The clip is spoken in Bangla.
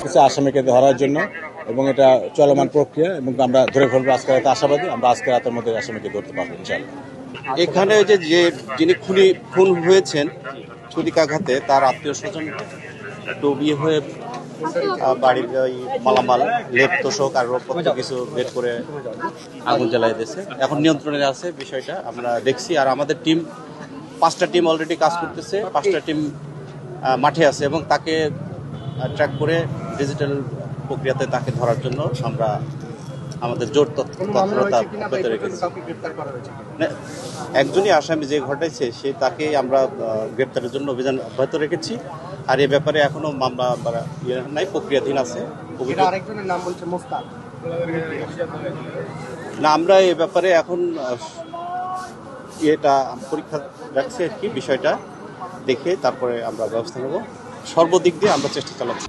করতেছে আসামিকে ধরার জন্য, এবং এটা চলমান প্রক্রিয়া, এবং আমরা ধরে ফেলবো আজকে রাতে, আশাবাদী আমরা আজকে রাতের মধ্যে আসামিকে ধরতে পারবো ইনশাআল্লাহ। এখানে যিনি খুন হয়েছেন ছুরিকাঘাতে, তার আত্মীয় স্বজন একটু বিয়ে হয়ে বাড়ির ওই মালামাল, লেপ তোষক আর রোগপত্র কিছু বের করে আগুন জ্বালাই দিয়েছে। এখন নিয়ন্ত্রণে আছে বিষয়টা, আমরা দেখছি। আর আমাদের টিম 5টা টিম অলরেডি কাজ করতেছে, 5টা টিম মাঠে আছে, এবং তাকে ট্র্যাক করে ডিজিটাল প্রক্রিয়াতে তাকে ধরার জন্য আমরা আমাদের জোর তৎপরতা অব্যাহত রেখেছি। একজনই আসামি যে ঘটাইছে তাকে আমরা গ্রেপ্তারের জন্য অভিযান অব্যাহত রেখেছি। আর এ ব্যাপারে এখনো মামলা নাই, প্রক্রিয়াধীন আছে। না, আমরা এ ব্যাপারে এখন এটা পরীক্ষা রাখছি আর কি, বিষয়টা দেখে তারপরে আমরা ব্যবস্থা নেব। সর্বদিক দিয়ে আমরা চেষ্টা চালাচ্ছি।